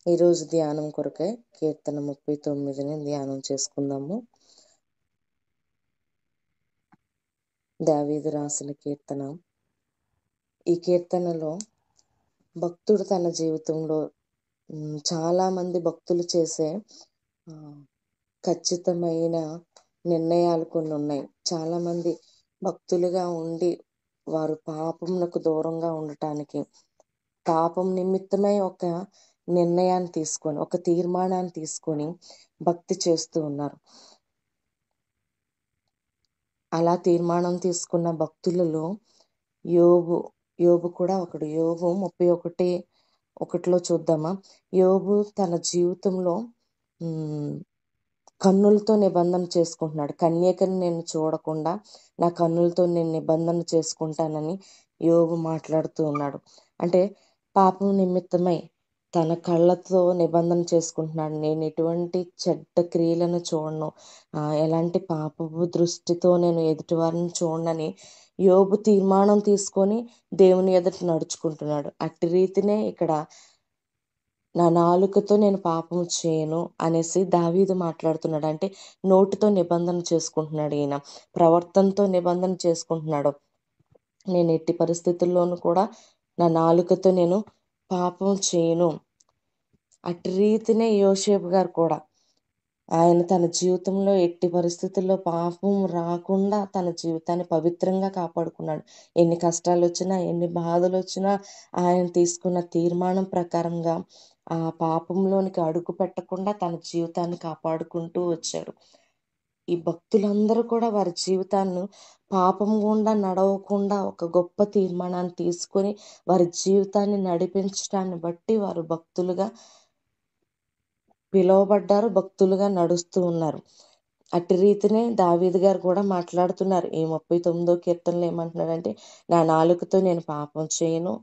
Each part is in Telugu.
ఈరోజు ధ్యానం కొరకై కీర్తన 39ని ధ్యానం చేసుకుందాము. దావీదు రాసిన కీర్తన. ఈ కీర్తనలో భక్తుడు తన జీవితంలో చాలా మంది భక్తులు చేసే ఖచ్చితమైన నిర్ణయాలు కొన్ని ఉన్నాయి. చాలా మంది భక్తులుగా ఉండి వారు పాపమునకు దూరంగా ఉండటానికి, పాపం నిమిత్తమై ఒక నిర్ణయాన్ని తీసుకొని, ఒక తీర్మానాన్ని తీసుకొని భక్తి చేస్తూ ఉన్నారు. అలా తీర్మానం తీసుకున్న భక్తులలో యోబు కూడా ఒకడు. యోబు 31:1 చూద్దామా. యోబు తన జీవితంలో కన్నులతో నిబంధన చేసుకుంటున్నాడు. కన్యకని నేను చూడకుండా నా కన్నులతో నేను నిబంధన చేసుకుంటానని యోబు మాట్లాడుతూ ఉన్నాడు. అంటే పాపం నిమిత్తమై తన కళ్ళతో నిబంధన చేసుకుంటున్నాడు. నేను ఎటువంటి చెడ్డ క్రియలను చూడను, ఎలాంటి పాపపు దృష్టితో నేను ఎదుటివారిని చూడనని యోబు తీర్మానం తీసుకొని దేవుని ఎదుట నడుచుకుంటున్నాడు. అట్టి రీతినే ఇక్కడ నా నాలుకతో నేను పాపం చేయను అనేసి దావీదు మాట్లాడుతున్నాడు. అంటే నోటితో నిబంధన చేసుకుంటున్నాడు. ఈయన ప్రవర్తనతో నిబంధన చేసుకుంటున్నాడు. నేను ఎట్టి పరిస్థితుల్లోనూ కూడా నా నాలుకతో నేను పాపం చేయను. అట్టి రీతినే యోసేపు గారు కూడా ఆయన తన జీవితంలో ఎట్టి పరిస్థితుల్లో పాపం రాకుండా తన జీవితాన్ని పవిత్రంగా కాపాడుకున్నాడు. ఎన్ని కష్టాలు వచ్చినా, ఎన్ని బాధలు వచ్చినా ఆయన తీసుకున్న తీర్మానం ప్రకారంగా ఆ పాపంలోనికి అడుగు పెట్టకుండా తన జీవితాన్ని కాపాడుకుంటూ వచ్చాడు. ఈ భక్తులందరూ కూడా వారి జీవితాన్ని పాపం గుండా నడవకుండా ఒక గొప్ప తీర్మానాన్ని తీసుకొని వారి జీవితాన్ని నడిపించడాన్ని బట్టి వారు భక్తులుగా పిలువబడ్డారు, భక్తులుగా నడుస్తూ ఉన్నారు. అట్టి రీతినే దావీదు గారు కూడా మాట్లాడుతున్నారు. ఈ 39వ కీర్తనలో ఏమంటున్నాడంటే, నా నాలుకతో నేను పాపం చేయను,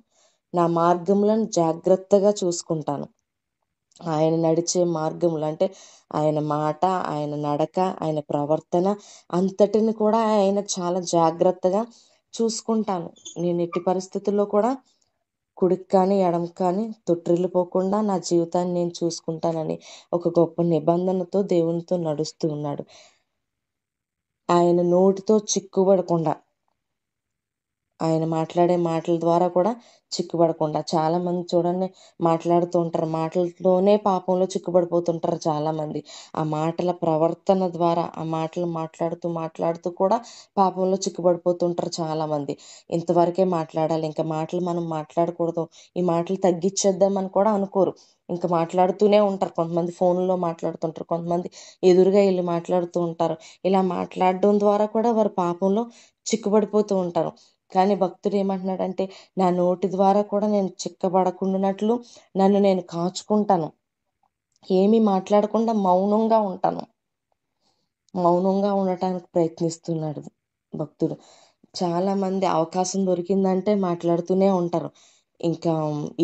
నా మార్గములను జాగ్రత్తగా చూసుకుంటాను. ఆయన నడిచే మార్గములు అంటే ఆయన మాట, ఆయన నడక, ఆయన ప్రవర్తన అంతటిని కూడా ఆయన చాలా జాగ్రత్తగా చూసుకుంటాను. నేను ఎట్టి పరిస్థితుల్లో కూడా కుడికి కానీ ఎడమ కానీ తొట్టిల్లిపోకుండా నా జీవితాన్ని నేను చూసుకుంటానని ఒక గొప్ప నిబంధనతో దేవునితో నడుస్తూ ఉన్నాడు. ఆయన నోటితో చిక్కుబడకుండా, ఆయన మాట్లాడే మాటల ద్వారా కూడా చిక్కుబడకుండా, చాలా మంది చూడండి మాట్లాడుతూ ఉంటారు, మాటలతోనే పాపంలో చిక్కుబడిపోతుంటారు చాలా మంది. ఆ మాటల ప్రవర్తన ద్వారా, ఆ మాటలు మాట్లాడుతూ కూడా పాపంలో చిక్కుబడిపోతుంటారు చాలా మంది. ఇంతవరకే మాట్లాడాలి, ఇంకా మాటలు మనం మాట్లాడకూడదు, ఈ మాటలు తగ్గించేద్దామని కూడా అనుకోరు. ఇంకా మాట్లాడుతూనే ఉంటారు. కొంతమంది ఫోన్లో మాట్లాడుతుంటారు, కొంతమంది ఎదురుగా వెళ్ళి మాట్లాడుతూ ఉంటారు. ఇలా మాట్లాడడం ద్వారా కూడా వారు పాపంలో చిక్కుబడిపోతూ ఉంటారు. కానీ భక్తుడు ఏమంటున్నాడంటే, నా నోటి ద్వారా కూడా నేను చిక్కబడకుండానట్లు నన్ను నేను కాచుకుంటాను, ఏమీ మాట్లాడకుండా మౌనంగా ఉంటాను. మౌనంగా ఉండటానికి ప్రయత్నిస్తున్నాడు భక్తుడు. చాలా మంది అవకాశం దొరికిందంటే మాట్లాడుతూనే ఉంటారు. ఇంకా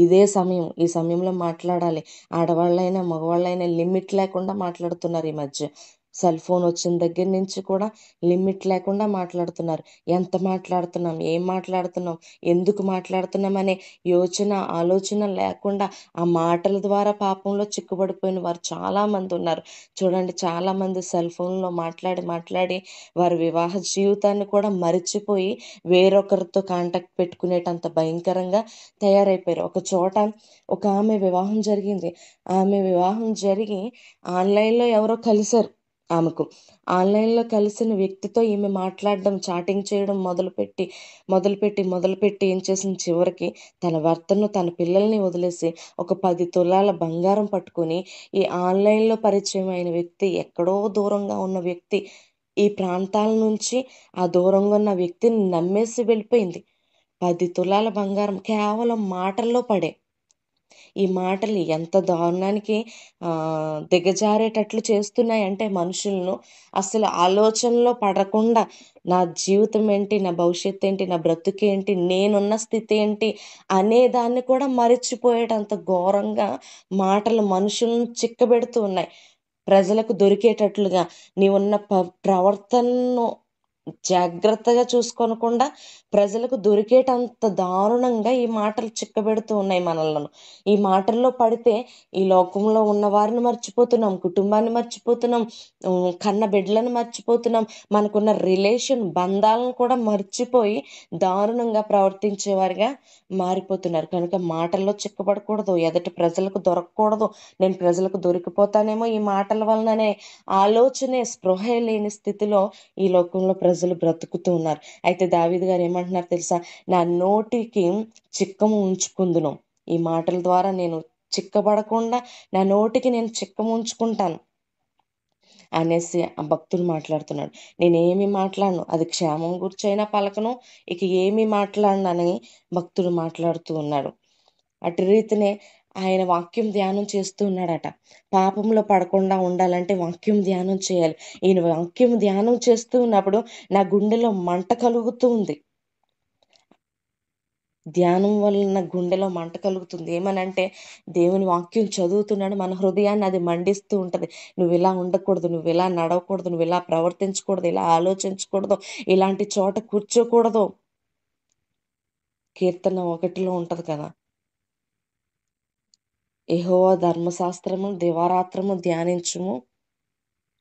ఇదే సమయం, ఈ సమయంలో మాట్లాడాలి, ఆడవాళ్ళైనా మగవాళ్ళైనా లిమిట్ లేకుండా మాట్లాడుతున్నారు. ఈ మధ్య సెల్ ఫోన్ వచ్చిన దగ్గర నుంచి కూడా లిమిట్ లేకుండా మాట్లాడుతున్నారు. ఎంత మాట్లాడుతున్నాం, ఏం మాట్లాడుతున్నాం, ఎందుకు మాట్లాడుతున్నాం అనే ఆలోచన లేకుండా ఆ మాటల ద్వారా పాపంలో చిక్కుబడిపోయిన వారు చాలామంది ఉన్నారు. చూడండి, చాలామంది సెల్ ఫోన్లో మాట్లాడి వారి వివాహ జీవితాన్ని కూడా మరిచిపోయి వేరొకరితో కాంటాక్ట్ పెట్టుకునేటంత భయంకరంగా తయారైపోయారు. ఒక చోట ఒక ఆమె వివాహం జరిగింది. ఆమె వివాహం జరిగి ఆన్లైన్లో ఎవరో కలిశారు. ఆమెకు ఆన్లైన్లో కలిసిన వ్యక్తితో ఈమె మాట్లాడడం, చాటింగ్ చేయడం మొదలుపెట్టి ఏం చేసింది, చివరికి తన భర్తను, తన పిల్లల్ని వదిలేసి ఒక 10 తులాల బంగారం పట్టుకొని ఈ ఆన్లైన్లో పరిచయం అయిన వ్యక్తి, ఎక్కడో దూరంగా ఉన్న వ్యక్తి, ఈ ప్రాంతాల నుంచి ఆ దూరంగా ఉన్న వ్యక్తిని నమ్మేసి వెళ్ళిపోయింది. 10 తులాల బంగారం కేవలం మాటల్లో పడే. ఈ మాటలు ఎంత దారుణానికి దిగజారేటట్లు చేస్తున్నాయంటే మనుషులను అసలు ఆలోచనలో పడకుండా నా జీవితం ఏంటి, నా భవిష్యత్తు ఏంటి, నా బ్రతుకేంటి, నేనున్న స్థితి ఏంటి అనే దాన్ని కూడా మరిచిపోయేటంత ఘోరంగా మాటలు మనుషులను చిక్కబెడుతూ ఉన్నాయి. ప్రజలకు దొరికేటట్లుగా నీవున్న ప్రవర్తనను జాగ్రత్తగా చూసుకోనకుండా ప్రజలకు దొరికేటంత దారుణంగా ఈ మాటలు చిక్కబెడుతూ ఉన్నాయి మనలను. ఈ మాటల్లో పడితే ఈ లోకంలో ఉన్న వారిని మర్చిపోతున్నాం, కుటుంబాన్ని మర్చిపోతున్నాం, కన్న బిడ్డలను మర్చిపోతున్నాం, మనకున్న రిలేషన్ బంధాలను కూడా మర్చిపోయి దారుణంగా ప్రవర్తించేవారిగా మారిపోతున్నారు. కనుక మాటల్లో చిక్కబడకూడదు, ఎదుటి ప్రజలకు దొరకకూడదు, నేను ప్రజలకు దొరికిపోతానేమో ఈ మాటల వలననే ఆలోచనే స్పృహ లేని స్థితిలో ఈ లోకంలో ప్రజలు బ్రతుకుతూ ఉన్నారు. అయితే దావీదు గారు ఏమంటున్నారు తెలుసా? నా నోటికి చిక్కము ఉంచుకుందును, ఈ మాటల ద్వారా నేను చిక్కబడకుండా నా నోటికి నేను చిక్కము ఉంచుకుంటాను అనేసి ఆ భక్తుడు మాట్లాడుతున్నాడు. నేనేమి మాట్లాడను, అది క్షేమం గురించైనా పలకను, ఇక ఏమి మాట్లాడనని భక్తుడు మాట్లాడుతూ ఉన్నాడు. అటు రీతినే ఆయన వాక్యం ధ్యానం చేస్తూ ఉన్నాడట. పాపంలో పడకుండా ఉండాలంటే వాక్యం ధ్యానం చేయాలి. ఈయన వాక్యం ధ్యానం చేస్తూ ఉన్నప్పుడు నా గుండెలో మంట కలుగుతూ ఉంది. ధ్యానం వలన గుండెలో మంట కలుగుతుంది. ఏమనంటే దేవుని వాక్యం చదువుతున్నాడు, మన హృదయాన్ని అది మండిస్తూ ఉంటుంది. నువ్వు ఇలా ఉండకూడదు, నువ్వు ఇలా నడవకూడదు, నువ్వు ఇలా ప్రవర్తించకూడదు, ఇలా ఆలోచించకూడదు, ఇలాంటి చోట కూర్చోకూడదు. కీర్తన 1లో ఉంటది కదా, యెహోవా ధర్మశాస్త్రము దివారాత్రము ధ్యానించుము,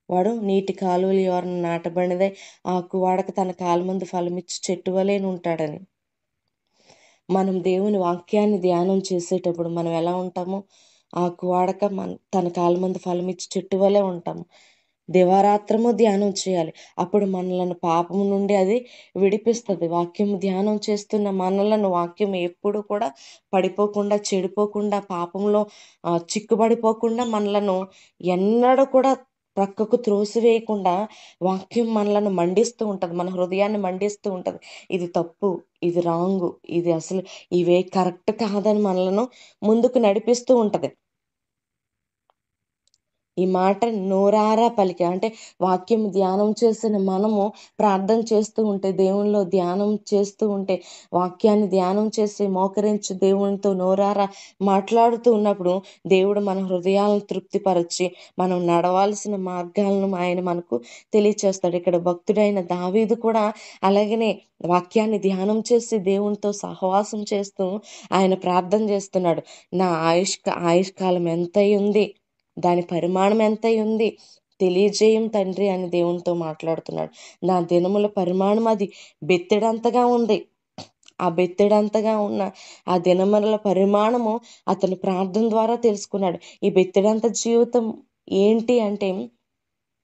వాడు నీటి కాలువలు ఎవరిని నాటబడినదే ఆకు వాడక తన కాలమందు ఫలమిచ్చి చెట్టు వలె ఉంటాడని. మనం దేవుని వాక్యాన్ని ధ్యానం చేసేటప్పుడు మనం ఎలా ఉంటాము? ఆకు వాడక తన కాలమందు ఫలమిచ్చి చెట్టు వలె ఉంటాము. దివారాత్రము ధ్యానం చేయాలి. అప్పుడు మనలను పాపము నుండి అది విడిపిస్తుంది. వాక్యం ధ్యానం చేస్తున్న మనలను వాక్యం ఎప్పుడు కూడా పడిపోకుండా, చెడిపోకుండా, పాపంలో చిక్కుబడిపోకుండా మనలను ఎన్నడూ కూడా ప్రక్కకు త్రోసివేయకుండా వాక్యం మనలను మండిస్తూ ఉంటుంది, మన హృదయాన్ని మండిస్తూ ఉంటుంది. ఇది తప్పు, ఇది రాంగు, ఇది అసలు ఇవే కరెక్ట్ కాదని మనలను ముందుకు నడిపిస్తూ ఉంటుంది. ఈ మాట నోరారా పలికి అంటే వాక్యం ధ్యానం చేసిన మనము ప్రార్థన చేస్తూ ఉంటే, దేవునిలో ధ్యానం చేస్తూ ఉంటే, వాక్యాన్ని ధ్యానం చేసి మోకరించి దేవునితో నోరారా మాట్లాడుతూ ఉన్నప్పుడు దేవుడు మన హృదయాలను తృప్తిపరచి మనం నడవాల్సిన మార్గాలను ఆయన మనకు తెలియచేస్తాడు. ఇక్కడ భక్తుడైన దావీదు కూడా అలాగనే వాక్యాన్ని ధ్యానం చేసి దేవునితో సహవాసం చేస్తూ ఆయన ప్రార్థన చేస్తున్నాడు. నా ఆయుష్కాలం ఎంతై ఉంది, దాని పరిమాణం ఎంతై ఉంది తెలియజేయం తండ్రి అని దేవునితో మాట్లాడుతున్నాడు. నా దినముల పరిమాణం అది బెత్తెడంతగా ఉంది. ఆ బెత్తెడంతగా ఉన్న ఆ దినముల పరిమాణము అతను ప్రార్థన ద్వారా తెలుసుకున్నాడు. ఈ బెత్తెడంత జీవితం ఏంటి అంటే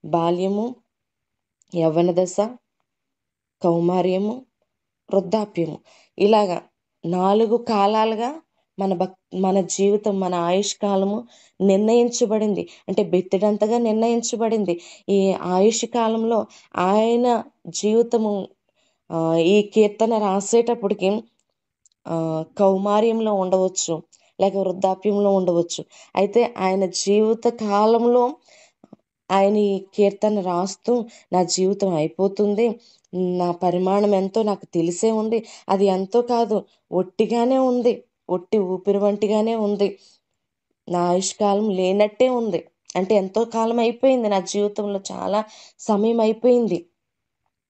బాల్యము, యవ్వన దశ, కౌమార్యము, వృద్ధాప్యము, ఇలాగా 4 కాలాలుగా మన జీవితం, మన ఆయుష్కాలము నిర్ణయించబడింది. అంటే బెత్తెడంతగా నిర్ణయించబడింది. ఈ ఆయుష్ కాలంలో ఆయన జీవితము ఈ కీర్తన రాసేటప్పటికి కౌమార్యంలో ఉండవచ్చు, లేక వృద్ధాప్యంలో ఉండవచ్చు. అయితే ఆయన జీవిత కాలంలో ఆయన ఈ కీర్తన రాస్తూ నా జీవితం అయిపోతుంది, నా పరిమాణం ఎంతో నాకు తెలిసే ఉంది, అది ఎంతో కాదు ఒట్టిగానే ఉంది, ఒట్టి ఊపిరి వంటిగానే ఉంది, నా ఆయుష్కాలం లేనట్టే ఉంది, అంటే ఎంతో కాలం అయిపోయింది, నా జీవితంలో చాలా సమయం అయిపోయింది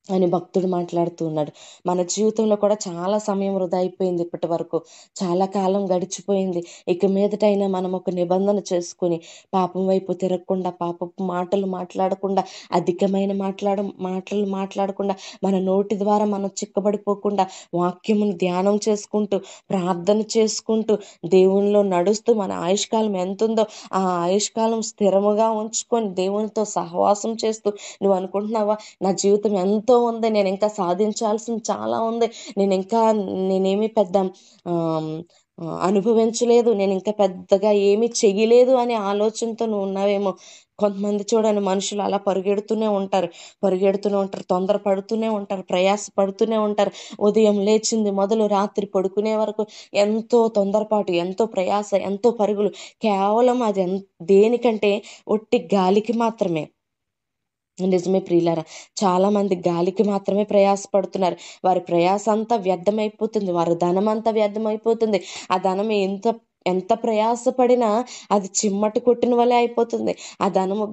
అని భక్తుడు మాట్లాడుతూ ఉన్నాడు. మన జీవితంలో కూడా చాలా సమయం వృధా అయిపోయింది. ఇప్పటి వరకు చాలా కాలం గడిచిపోయింది. ఇక మీదటైనా మనం ఒక నిబంధన చేసుకుని పాపం వైపు తిరగకుండా, పాపపు మాటలు మాట్లాడకుండా, అధికమైన మాటలు మాట్లాడకుండా, మన నోటి ద్వారా మనం చిక్కబడిపోకుండా వాక్యమును ధ్యానం చేసుకుంటూ, ప్రార్థన చేసుకుంటూ, దేవునిలో నడుస్తూ మన ఆయుష్కాలం ఎంత ఉందో ఆ ఆయుష్కాలం స్థిరముగా ఉంచుకొని దేవునితో సహవాసం చేస్తూ, నువ్వు అనుకుంటున్నావా నా జీవితం ఎంతో ఉంది, నేను ఇంకా సాధించాల్సింది చాలా ఉంది, నేనేమి పెద్ద అనుభవించలేదు, నేను ఇంకా పెద్దగా ఏమీ చెయ్యలేదు అనే ఆలోచనతో నువ్వు ఉన్నావేమో. కొంతమంది చూడండి, మనుషులు అలా పరిగెడుతూనే ఉంటారు, తొందర పడుతూనే ఉంటారు, ప్రయాస పడుతూనే ఉంటారు. ఉదయం లేచింది మొదలు రాత్రి పడుకునే వరకు ఎంతో తొందరపాటు, ఎంతో ప్రయాస, ఎంతో పరుగులు. కేవలం అది దేనికంటే ఒట్టి గాలికి మాత్రమే. నిజమే ప్రియులారా, చాలా మంది గాలికి మాత్రమే ప్రయాసపడుతున్నారు. వారి ప్రయాస అంతా వ్యర్థమైపోతుంది, వారి ధనం అంతా వ్యర్థమైపోతుంది. ఆ ధనం ఎంత ప్రయాసపడినా అది చిమ్మట కొట్టిన వలె అయిపోతుంది. ఆ ధనము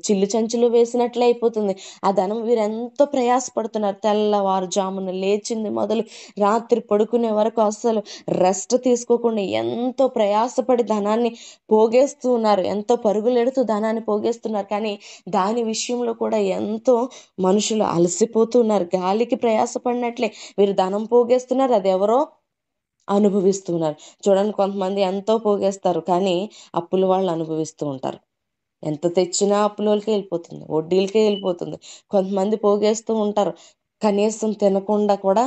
చిల్లు చంచులు వేసినట్లే అయిపోతుంది. ఆ ధనం వీరెంతో ప్రయాసపడుతున్నారు. తెల్లవారుజామున లేచింది మొదలు రాత్రి పడుకునే వరకు అస్సలు రెస్ట్ తీసుకోకుండా ఎంతో ప్రయాసపడి ధనాన్ని పోగేస్తూ ఉన్నారు. ఎంతో పరుగులెడుతూ ధనాన్ని పోగేస్తున్నారు. కానీ దాని విషయంలో కూడా ఎంతో మనుషులు అలసిపోతూ ఉన్నారు. గాలికి ప్రయాసపడినట్లే వీరు ధనం పోగేస్తున్నారు, అది ఎవరో అనుభవిస్తున్నారు. చూడండి, కొంతమంది ఎంతో పోగేస్తారు, కానీ అప్పుల వాళ్ళు అనుభవిస్తూ ఉంటారు. ఎంత తెచ్చినా అప్పులోళ్ళకే వెళ్ళిపోతుంది, వడ్డీలకే వెళ్ళిపోతుంది. కొంతమంది పోగేస్తూ ఉంటారు, కనీసం తినకుండా కూడా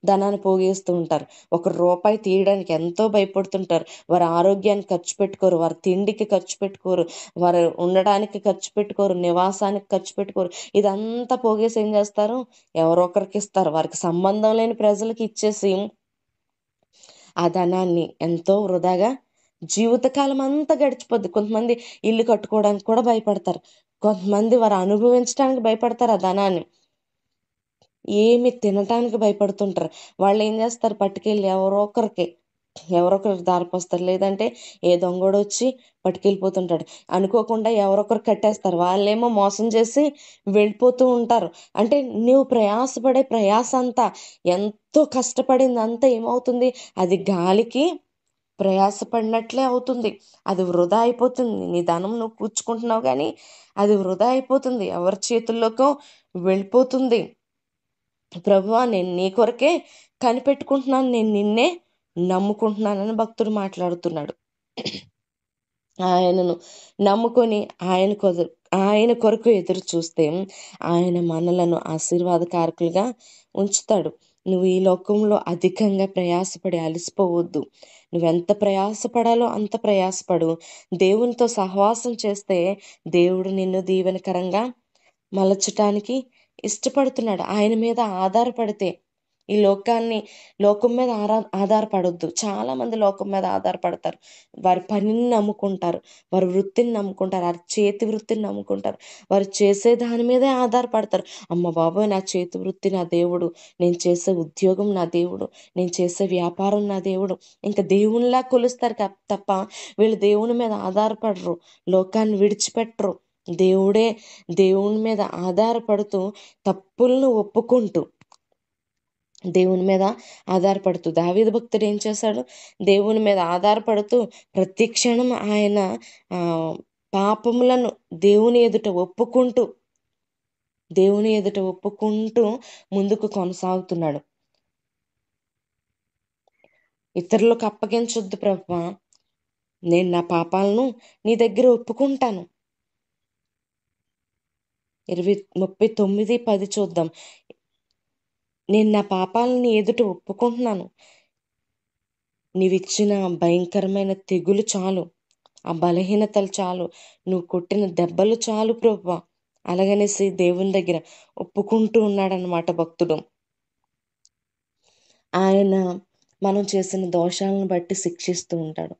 ధనాన్ని పోగేస్తూ ఉంటారు. ఒక రూపాయి తీయడానికి ఎంతో భయపడుతుంటారు. వారి ఆరోగ్యానికి ఖర్చు పెట్టుకోరు, వారి తిండికి ఖర్చు పెట్టుకోరు, వారు ఉండడానికి ఖర్చు పెట్టుకోరు, నివాసానికి ఖర్చు పెట్టుకోరు. ఇదంతా పోగేసి ఏం చేస్తారు? ఎవరో ఒకరికి ఇస్తారు. వారికి సంబంధం లేని ప్రజలకు ఇచ్చేసి ఆ ధనాన్ని ఎంతో వృధాగా జీవితకాలం అంతా గడిచిపోద్ది. కొంతమంది ఇల్లు కట్టుకోవడానికి కూడా భయపడతారు. కొంతమంది వారు అనుభవించడానికి భయపడతారు ఆ ధనాన్ని. ఏమి తినటానికి భయపడుతుంటారు. వాళ్ళు ఏం చేస్తారు? పట్టుకెళ్ళి ఎవరో ఒకరికి దారిపోస్తారు. లేదంటే ఏ దొంగోడు వచ్చి పట్టుకెళ్ళిపోతుంటాడు. అనుకోకుండా ఎవరో ఒకరు కట్టేస్తారు. వాళ్ళేమో మోసం చేసి వెళ్ళిపోతూ ఉంటారు. అంటే నువ్వు ప్రయాసపడే ప్రయాస అంతా, ఎంతో కష్టపడిందంతా ఏమవుతుంది? అది గాలికి ప్రయాసపడినట్లే అవుతుంది. అది వృధా అయిపోతుంది. నీ ధనం నువ్వు కూర్చుకుంటున్నావు, కానీ అది వృధా అయిపోతుంది, ఎవరి చేతుల్లోకో వెళ్ళిపోతుంది. ప్రభువా, నేను నీ కొరకే కనిపెట్టుకుంటున్నాను, నేను నిన్నే నమ్ముకుంటున్నానని భక్తుడు మాట్లాడుతున్నాడు. ఆయనను నమ్ముకొని ఆయన కొరకు ఎదురు చూస్తే ఆయన మనలను ఆశీర్వాదకారకులుగా ఉంచుతాడు. నువ్వు ఈ లోకంలో అధికంగా ప్రయాసపడి అలసిపోవద్దు. నువ్వెంత ప్రయాసపడాలో అంత ప్రయాసపడు. దేవునితో సహవాసం చేస్తే దేవుడు నిన్ను దీవెనకరంగా మలచటానికి ఇష్టపడుతున్నాడు. ఆయన మీద ఆధారపడితే, ఈ లోకం మీద ఆధారపడొద్దు. చాలా మంది లోకం మీద ఆధారపడతారు. వారి పనిని నమ్ముకుంటారు, వారి వృత్తిని నమ్ముకుంటారు, వారి చేతి వృత్తిని నమ్ముకుంటారు, వారు చేసే దాని మీదే ఆధారపడతారు. అమ్మ బాబోయ్, నా చేతి వృత్తి నా దేవుడు, నేను చేసే ఉద్యోగం నా దేవుడు, నేను చేసే వ్యాపారం నా దేవుడు, ఇంకా దేవునిలా కొలుస్తారు తప్ప వీళ్ళు దేవుని మీద ఆధారపడరు, లోకాన్ని విడిచిపెట్టరు. దేవుని మీద ఆధారపడుతూ, తప్పులను ఒప్పుకుంటూ, దేవుని మీద ఆధారపడుతూ దావీదు భక్తుడు ఏం చేశాడు? దేవుని మీద ఆధారపడుతూ ప్రతి క్షణం ఆయన ఆ పాపములను దేవుని ఎదుట ఒప్పుకుంటూ ముందుకు కొనసాగుతున్నాడు. ఇతరులకు అప్పగించొద్దు ప్రభువా, నేను నా పాపాలను నీ దగ్గర ఒప్పుకుంటాను. 39:10 చూద్దాం. నేను నా పాపాలను నీ ఎదుట ఒప్పుకుంటున్నాను. నీవిచ్చిన భయంకరమైన తెగులు చాలు, ఆ బలహీనతలు చాలు, నువ్వు కొట్టిన దెబ్బలు చాలు ప్రభువా. అలాగనేసి దేవుని దగ్గర ఒప్పుకుంటూ ఉన్నాడనమాట భక్తుడు. ఆయన మనం చేసిన దోషాలను బట్టి శిక్షిస్తూ ఉంటాడు.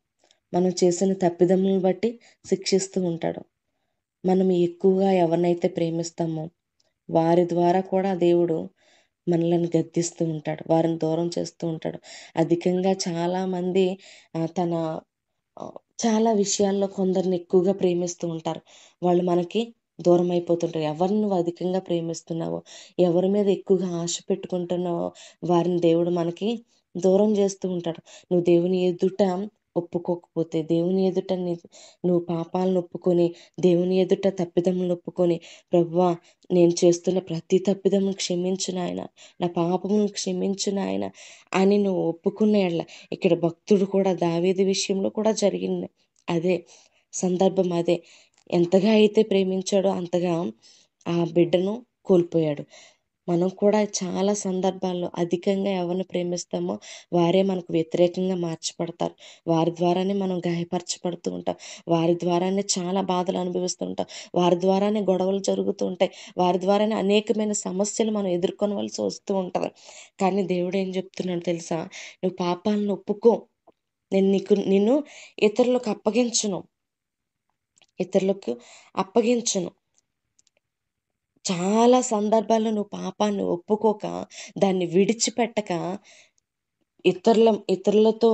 మనం చేసిన తప్పిదములను బట్టి శిక్షిస్తూ ఉంటాడు. మనం ఎక్కువగా ఎవరినైతే ప్రేమిస్తామో వారి ద్వారా కూడా దేవుడు మనలను గద్దిస్తూ ఉంటాడు, వారిని దూరం చేస్తూ ఉంటాడు. అధికంగా చాలామంది తన చాలా విషయాల్లో కొందరిని ఎక్కువగా ప్రేమిస్తూ ఉంటారు. వాళ్ళు మనకి దూరం అయిపోతుంటారు. ఎవరిని నువ్వు అధికంగా ప్రేమిస్తున్నావో, ఎవరి మీద ఎక్కువగా ఆశ పెట్టుకుంటున్నావో వారిని దేవుడు మనకి దూరం చేస్తూ ఉంటాడు. నువ్వు దేవుని ఎదుట ఒప్పుకోకపోతే, దేవుని ఎదుట నువ్వు పాపాలను ఒప్పుకొని, దేవుని ఎదుట తప్పిదములను ఒప్పుకొని, ప్రభువా, నేను చేస్తున్న ప్రతి తప్పిదమును క్షమించు నాయన, నా పాపమును క్షమించు నాయన అని నువ్వు ఒప్పుకున్న ఎడల, ఇక్కడ భక్తుడు కూడా దావీదు విషయంలో కూడా జరిగింది అదే సందర్భం. అదే, ఎంతగా అయితే ప్రేమించాడో అంతగా ఆ బిడ్డను కోల్పోయాడు. మనం కూడా చాలా సందర్భాల్లో అధికంగా ఎవరిని ప్రేమిస్తామో వారే మనకు వ్యతిరేకంగా మార్చబడతారు. వారి ద్వారానే మనం గాయపరచబడుతూ ఉంటాం. వారి ద్వారానే చాలా బాధలు అనుభవిస్తూ ఉంటాం. వారి ద్వారానే గొడవలు జరుగుతూ ఉంటాయి. వారి ద్వారానే అనేకమైన సమస్యలు మనం ఎదుర్కొనవలసి వస్తూ ఉంటుంది. కానీ దేవుడు ఏం చెప్తున్నాడు తెలుసా? నువ్వు పాపాలను ఒప్పుకో, నిన్ను ఇతరులకు అప్పగించును. చాలా సందర్భాల్లో నువ్వు పాపాన్ని ఒప్పుకోక, దాన్ని విడిచిపెట్టక ఇతరులతో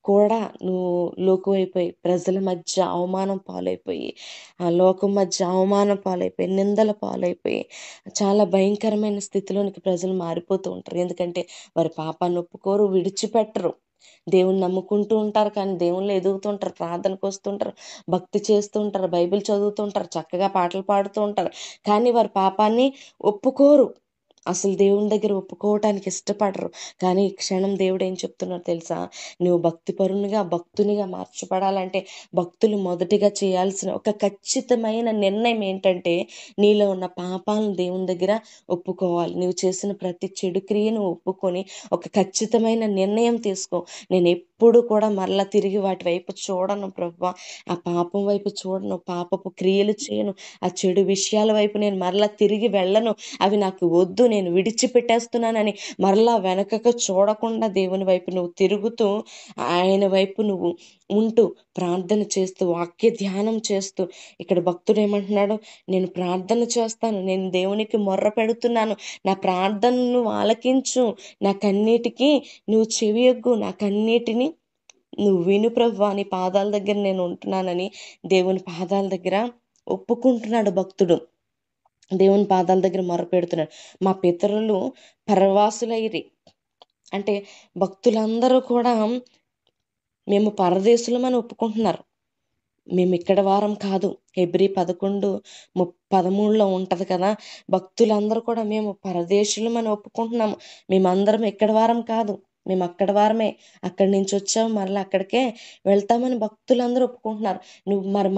కూడా నువ్వు లోకువైపోయి, ప్రజల మధ్య అవమానం పాలైపోయి, ఆ లోకం మధ్య అవమానం పాలైపోయి, నిందల పాలైపోయి, చాలా భయంకరమైన స్థితిలోనికి ప్రజలు మారిపోతూ ఉంటారు. ఎందుకంటే వారి పాపాన్ని ఒప్పుకోరు, విడిచిపెట్టరు. దేవుని నమ్ముకుంటూ ఉంటారు, కానీ దేవుళ్ళు ఎదుగుతుంటారు, ప్రార్థనకు వస్తుంటారు, భక్తి చేస్తూ ఉంటారు, బైబిల్ చదువుతుంటారు, చక్కగా పాటలు పాడుతూ ఉంటారు, కానీ వారి పాపాన్ని ఒప్పుకోరు. అసలు దేవుని దగ్గర ఒప్పుకోవటానికి ఇష్టపడరు. కానీ ఈ క్షణం దేవుడు ఏం చెప్తున్నారో తెలుసా? నువ్వు భక్తునిగా మార్చబడాలంటే భక్తులు మొదటిగా చేయాల్సిన ఒక ఖచ్చితమైన నిర్ణయం ఏంటంటే, నీలో ఉన్న పాపాలను దేవుని దగ్గర ఒప్పుకోవాలి. నువ్వు చేసిన ప్రతి చెడు క్రియను ఒప్పుకొని ఒక ఖచ్చితమైన నిర్ణయం తీసుకో. నేను ఎప్పుడు కూడా మరలా తిరిగి వాటి వైపు చూడను ప్రభువా, ఆ పాపం వైపు చూడను, పాపపు క్రియలు చేయను, ఆ చెడు విషయాల వైపు నేను మరలా తిరిగి వెళ్ళను, అవి నాకు వద్దు, నేను విడిచిపెట్టేస్తున్నానని మరలా వెనకకు చూడకుండా దేవుని వైపు నువ్వు తిరుగుతూ, ఆయన వైపు నువ్వు ఉంటూ, ప్రార్థన చేస్తూ, వాక్య ధ్యానం చేస్తూ, ఇక్కడ భక్తుడు ఏమంటున్నాడు? నేను ప్రార్థన చేస్తాను, నేను దేవునికి మొర్ర పెడుతున్నాను, నా ప్రార్థనను ఆలకించు, నా కన్నీటికి నువ్వు చెవియొగ్గు, నా కన్నీటిని నువ్వు విను ప్రభువా, నీ పాదాల దగ్గర నేను ఉంటున్నానని దేవుని పాదాల దగ్గర ఒప్పుకుంటున్నాడు భక్తుడు. దేవుని పాదాల దగ్గర మొరపెడుతున్నాడు. మా పితరులు పరవాసులైరి అంటే భక్తులందరూ కూడా మేము పరదేశులమని ఒప్పుకుంటున్నారు. మేము ఇక్కడ వారం కాదు. హెబ్రీ 11:13లో ఉంటది కదా, భక్తులందరూ కూడా మేము పరదేశులమని ఒప్పుకుంటున్నాము, మేమందరం ఇక్కడ వారం కాదు, మేము అక్కడ వారమే, అక్కడి నుంచి వచ్చాము, మరలా అక్కడికే వెళ్తామని భక్తులందరూ ఒప్పుకుంటున్నారు.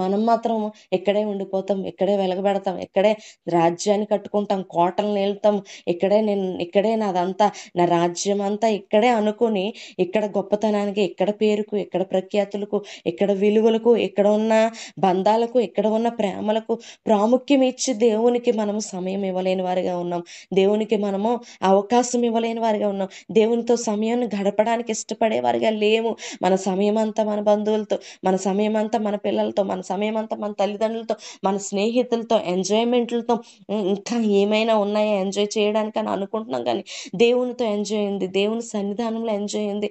మనం మాత్రం ఇక్కడే ఉండిపోతాం, ఇక్కడే వెలగబెడతాం, ఇక్కడే రాజ్యాన్ని కట్టుకుంటాం, కోటలను వెళ్తాం, ఇక్కడే నాదంతా, నా రాజ్యం అంతా ఇక్కడే అనుకుని, ఇక్కడ గొప్పతనానికి, ఇక్కడ పేరుకు, ఇక్కడ ప్రఖ్యాతులకు, ఇక్కడ విలువలకు, ఇక్కడ ఉన్న బంధాలకు, ఇక్కడ ఉన్న ప్రేమలకు ప్రాముఖ్యం ఇచ్చి దేవునికి మనము సమయం ఇవ్వలేని వారిగా ఉన్నాం. దేవునికి మనము అవకాశం ఇవ్వలేని వారిగా ఉన్నాం. దేవునితో సమయాన్ని గడపడానికి ఇష్టపడే వారిగా లేము. మన సమయం అంతా మన బంధువులతో, మన సమయం అంతా మన పిల్లలతో, మన సమయం అంతా మన తల్లిదండ్రులతో, మన స్నేహితులతో, ఎంజాయ్మెంట్లతో, ఇంకా ఏమైనా ఉన్నాయా ఎంజాయ్ చేయడానికి అని అనుకుంటున్నాం, కానీ దేవునితో ఎంజాయ్ ఉంది, దేవుని సన్నిధానంలో ఎంజాయ్ ఉంది,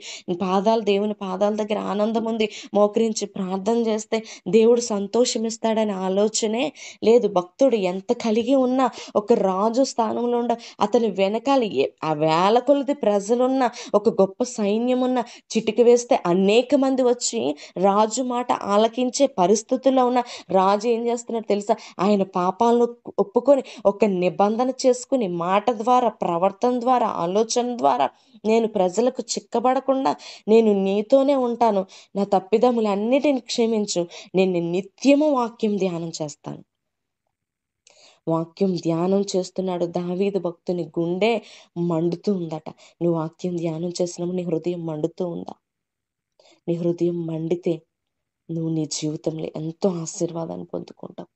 దేవుని పాదాల దగ్గర ఆనందం ఉంది. మోకరించి ప్రార్థన చేస్తే దేవుడు సంతోషమిస్తాడనే ఆలోచనే లేదు. భక్తుడు ఎంత కలిగి ఉన్నా, ఒక రాజు స్థానంలో ఉండ, అతని వెనకాల ఆ వేల కొలది ప్రజలున్న, ఒక గొప్ప సైన్యం ఉన్న, చిటిక వేస్తే అనేక మంది వచ్చి రాజు మాట ఆలకించే పరిస్థితుల్లో ఉన్న రాజు ఏం చేస్తున్నాడు తెలుసా? ఆయన పాపాలను ఒప్పుకొని ఒక నిబంధన చేసుకుని, మాట ద్వారా, ప్రవర్తన ద్వారా, ఆలోచన ద్వారా, నేను ప్రజలకు చిక్కబడకుండా నేను నీతోనే ఉంటాను, నా తప్పిదములన్నిటిని క్షమించు, నేను నిత్యము వాక్యం ధ్యానం చేస్తాను. వాక్యం ధ్యానం చేస్తున్నాడు దావీదు భక్తుని గుండె మండుతూ ఉందట. నువ్వు వాక్యం ధ్యానం చేసినప్పుడు నీ హృదయం మండుతూ ఉందా? నీ హృదయం మండితే నువ్వు నీ జీవితంలో ఎంతో ఆశీర్వాదాన్ని పొందుకుంటావు.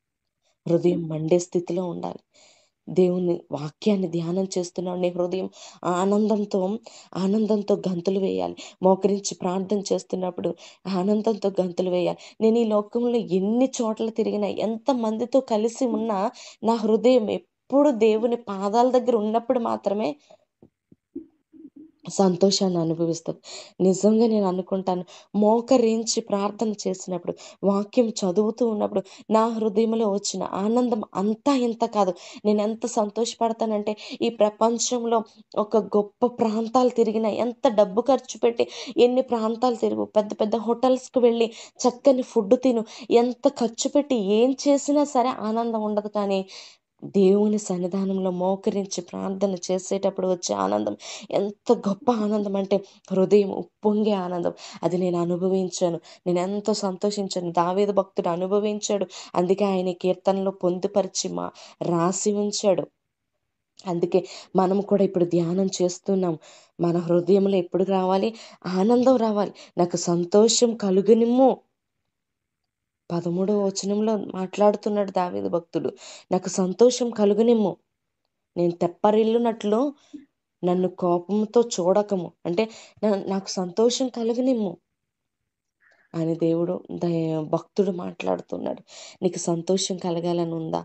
హృదయం మండే స్థితిలో ఉండాలి. దేవుని వాక్యాన్ని ధ్యానం చేస్తున్నావు, నీ హృదయం ఆనందంతో గంతులు వేయాలి. మోకరించి ప్రార్థన చేస్తున్నప్పుడు ఆనందంతో గంతులు వేయాలి. నేను ఈ లోకంలో ఎన్ని చోట్ల తిరిగినా, ఎంత మందితో కలిసి ఉన్నా, నా హృదయం ఎప్పుడు దేవుని పాదాల దగ్గర ఉన్నప్పుడు మాత్రమే సంతోషాన్ని అనుభవిస్తుంది. నిజంగా నేను అనుకుంటాను, మోకరించి ప్రార్థన చేసినప్పుడు, వాక్యం చదువుతూ ఉన్నప్పుడు నా హృదయంలో వచ్చిన ఆనందం అంతా ఇంత కాదు. నేను ఎంత సంతోషపడతానంటే, ఈ ప్రపంచంలో ఒక గొప్ప ప్రాంతాలు తిరిగిన, ఎంత డబ్బు ఖర్చు పెట్టి ఎన్ని ప్రాంతాలు తిరుగు, పెద్ద పెద్ద హోటల్స్కి వెళ్ళి చక్కని ఫుడ్ తిను, ఎంత ఖర్చు పెట్టి ఏం చేసినా సరే ఆనందం ఉండదు. కానీ దేవుని సన్నిధానంలో మోకరించి ప్రార్థన చేసేటప్పుడు వచ్చే ఆనందం ఎంత గొప్ప ఆనందం అంటే, హృదయం ఉప్పొంగే ఆనందం. అది నేను అనుభవించాను, నేను ఎంతో సంతోషించాను. దావీదు భక్తుడు అనుభవించాడు, అందుకే ఆయన కీర్తనలో పొందుపరిచి రాసి ఉంచాడు. అందుకే మనం కూడా ఇప్పుడు ధ్యానం చేస్తున్నాం. మన హృదయంలో ఎప్పుడు రావాలి? ఆనందం రావాలి. నాకు సంతోషం కలుగునిమ్ము. 13వ వచనంలో మాట్లాడుతున్నాడు దావీదు భక్తుడు, నాకు సంతోషం కలుగునిమ్ము, నేను తెప్పరిల్లునట్లు నన్ను కోపంతో చూడకము, అంటే నాకు సంతోషం కలుగునిమ్ము అని భక్తుడు మాట్లాడుతున్నాడు. నీకు సంతోషం కలగాలని ఉందా?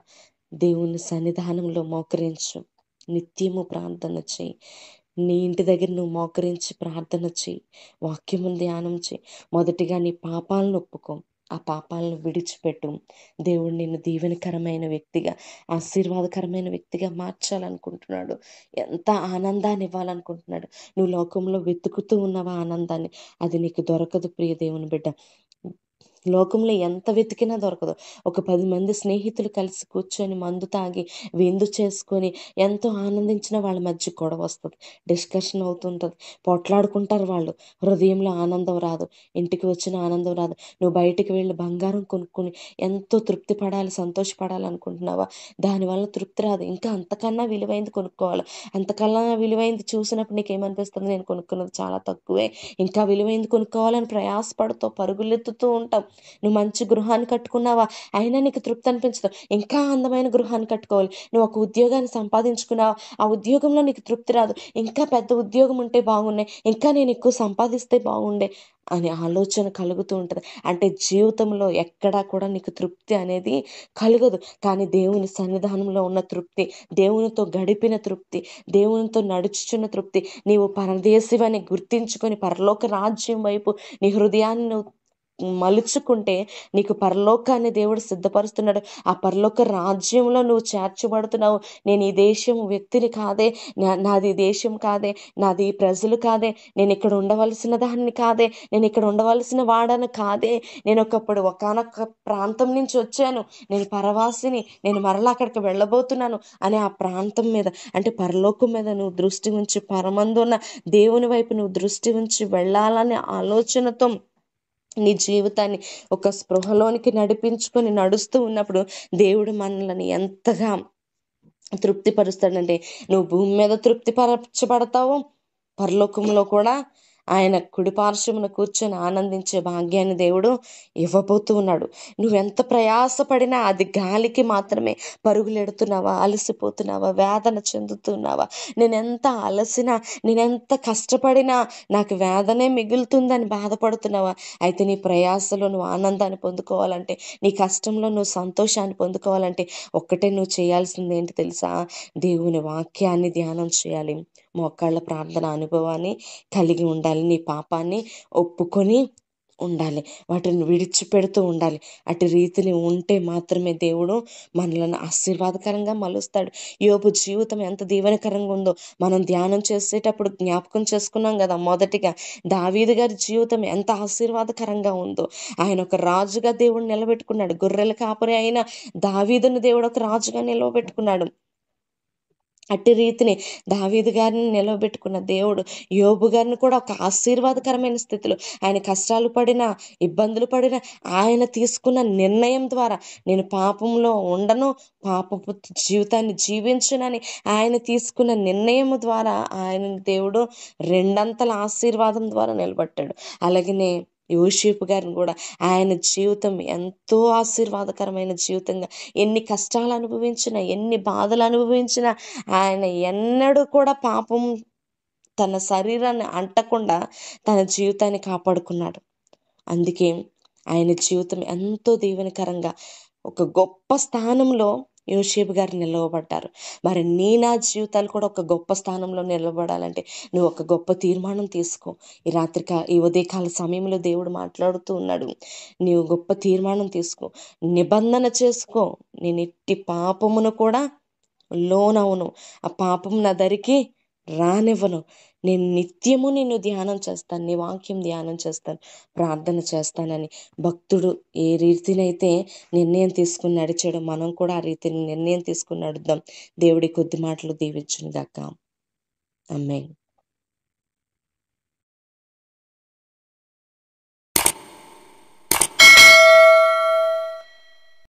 దేవుని సన్నిధానంలో మోకరించు, నిత్యము ప్రార్థన చేయి, నీ ఇంటి దగ్గర నువ్వు మోకరించి ప్రార్థన చెయ్యి, వాక్యమును ధ్యానం చెయ్యి. మొదటిగా నీ పాపాలను ఒప్పుకో, ఆ పాపాలను విడిచిపెట్టు. దేవుడు నిన్ను దీవెనకరమైన వ్యక్తిగా, ఆశీర్వాదకరమైన వ్యక్తిగా మార్చాలనుకుంటున్నాడు. ఎంత ఆనందాన్ని ఇవ్వాలనుకుంటున్నాడు. నువ్వు లోకంలో వెతుకుతూ ఉన్నవా ఆనందాన్ని? అది నీకు దొరకదు ప్రియ దేవుని బిడ్డ. లోకంలో ఎంత వెతికినా దొరకదు. ఒక 10 మంది స్నేహితులు కలిసి కూర్చొని మందు తాగి విందు చేసుకొని ఎంతో ఆనందించిన వాళ్ళ మధ్య గొడవ వస్తుంది, డిస్కషన్ అవుతుంటుంది, పొట్లాడుకుంటారు వాళ్ళు. హృదయంలో ఆనందం రాదు, ఇంటికి వచ్చిన ఆనందం రాదు. నువ్వు బయటికి వెళ్ళి బంగారం కొనుక్కొని ఎంతో తృప్తి పడాలి, సంతోషపడాలి అనుకుంటున్నావా? దానివల్ల తృప్తి రాదు. ఇంకా అంతకన్నా విలువైంది కొనుక్కోవాలి. అంతకన్నా విలువైంది చూసినప్పుడు నీకేమనిపిస్తుంది? నేను కొనుక్కున్నది చాలా తక్కువే, ఇంకా విలువైంది కొనుక్కోవాలని ప్రయాసపడుతూ పరుగులెత్తుతూ ఉంటావు. నువ్వు మంచి గృహాన్ని కట్టుకున్నావా, అయినా నీకు తృప్తి అనిపించదు, ఇంకా అందమైన గృహాన్ని కట్టుకోవాలి. నువ్వు ఒక ఉద్యోగాన్ని సంపాదించుకున్నావా, ఆ ఉద్యోగంలో నీకు తృప్తి రాదు, ఇంకా పెద్ద ఉద్యోగం ఉంటే బాగున్నాయి, ఇంకా నేను ఎక్కువ సంపాదిస్తే బాగుండే అనే ఆలోచన కలుగుతూ ఉంటుంది. అంటే జీవితంలో ఎక్కడా కూడా నీకు తృప్తి అనేది కలగదు. కానీ దేవుని సన్నిధానంలో ఉన్న తృప్తి, దేవునితో గడిపిన తృప్తి, దేవునితో నడుచుచున్న తృప్తి, నీవు పరదేశివని గుర్తించుకొని పరలోక రాజ్యం వైపు నీ హృదయాన్ని నువ్వు మలుచుకుంటే నీకు పరలోకాన్ని దేవుడు సిద్ధపరుస్తున్నాడు. ఆ పరలోక రాజ్యంలో నువ్వు చేర్చబడుతున్నావు. నేను ఈ దేశం వ్యక్తిని కాదే, నాది ఈ దేశం కాదే, నాది ఈ ప్రజలు కాదే, నేను ఇక్కడ ఉండవలసిన దాన్ని కాదే, నేను ఇక్కడ ఉండవలసిన వాడను కాదే, నేను ఒకప్పుడు ఒకానొక ప్రాంతం నుంచి వచ్చాను, నేను పరవాసిని, నేను మరలా అక్కడికి వెళ్ళబోతున్నాను అనే ఆ ప్రాంతం మీద, అంటే పరలోకం మీద నువ్వు దృష్టి ఉంచి, పరమందున్న దేవుని వైపు నువ్వు దృష్టి ఉంచి వెళ్ళాలనే ఆలోచనతో నీ జీవితాన్ని ఒక స్పృహలోనికి నడిపించుకొని నడుస్తూ ఉన్నప్పుడు దేవుడు మనల్ని ఎంతగా తృప్తిపరుస్తాడంటే, నువ్వు భూమి మీద తృప్తిపరచబడతావు, పరలోకంలో కూడా ఆయన కుడిపార్శ్వమున కూర్చొని ఆనందించే భాగ్యాన్ని దేవుడు ఇవ్వబోతూ ఉన్నాడు. నువ్వెంత ప్రయాసపడినా అది గాలికి మాత్రమే. పరుగులెడుతున్నావా, అలసిపోతున్నావా, వేదన చెందుతున్నావా, నేనెంత అలసినా, నేనెంత కష్టపడినా నాకు వేదనే మిగులుతుందని బాధపడుతున్నావా? అయితే నీ ప్రయాసలో నువ్వు ఆనందాన్ని పొందుకోవాలంటే, నీ కష్టంలో నువ్వు సంతోషాన్ని పొందుకోవాలంటే ఒక్కటే నువ్వు చేయాల్సింది ఏంటి తెలుసా? దేవుని వాక్యాన్ని ధ్యానం చేయాలి, మోకాళ్ళ ప్రార్థన అనుభవాన్ని కలిగి ఉండాలి, నీ పాపాన్ని ఒప్పుకొని ఉండాలి, వాటిని విడిచిపెడుతూ ఉండాలి. అటు రీతిని ఉంటే మాత్రమే దేవుడు మనలను ఆశీర్వాదకరంగా మలుస్తాడు. యోబు జీవితం ఎంత దీవెనకరంగా ఉందో మనం ధ్యానం చేసేటప్పుడు జ్ఞాపకం చేసుకున్నాం కదా. మొదటిగా దావీదు గారి జీవితం ఎంత ఆశీర్వాదకరంగా ఉందో. ఆయన ఒక రాజుగా దేవుడు నిలబెట్టుకున్నాడు. గొర్రెల కాపరి అయిన దావీదును దేవుడు ఒక రాజుగా నిలవబెట్టుకున్నాడు. అట్టి రీతిని దావీదు గారిని నిలవబెట్టుకున్న దేవుడు యోబు గారిని కూడా ఒక ఆశీర్వాదకరమైన స్థితిలో, ఆయన కష్టాలు పడిన, ఇబ్బందులు పడిన, ఆయన తీసుకున్న నిర్ణయం ద్వారా నేను పాపంలో ఉండను, పాపపు జీవితాన్ని జీవించునని ఆయన తీసుకున్న నిర్ణయం ద్వారా ఆయన దేవుడు రెండంతల ఆశీర్వాదం ద్వారా నిలబెట్టాడు. అలాగనే యోసేపు గారిని కూడా ఆయన జీవితం ఎంతో ఆశీర్వాదకరమైన జీవితంగా, ఎన్ని కష్టాలు అనుభవించినా, ఎన్ని బాధలు అనుభవించినా ఆయన ఎన్నడూ కూడా పాపం తన శరీరాన్ని అంటకుండా తన జీవితాన్ని కాపాడుకున్నాడు. అందుకే ఆయన జీవితం ఎంతో దీవెనకరంగా ఒక గొప్ప స్థానంలో యోసేపు గారు నిలవబడ్డారు. మరి నా జీవితాలు కూడా ఒక గొప్ప స్థానంలో నిలబడాలంటే నువ్వు ఒక గొప్ప తీర్మానం తీసుకో. ఈ ఉదయకాల సమయంలో దేవుడు మాట్లాడుతూ ఉన్నాడు. నీవు గొప్ప తీర్మానం తీసుకో, నిబంధన చేసుకో, నేను ఎట్టి పాపమును కూడా లోనవును, ఆ పాపం నా దరికి రానివ్వను, నేను నిత్యము నిన్ను ధ్యానం చేస్తాను, నీ వాక్యం ధ్యానం చేస్తాను, ప్రార్థన చేస్తానని భక్తుడు ఏ రీతినైతే నిర్ణయం తీసుకుని నడిచాడో మనం కూడా ఆ రీతిని నిర్ణయం తీసుకుని నడుద్దాం. దేవుడి కొద్ది మాటలు దీవించును గాక. ఆమేన్.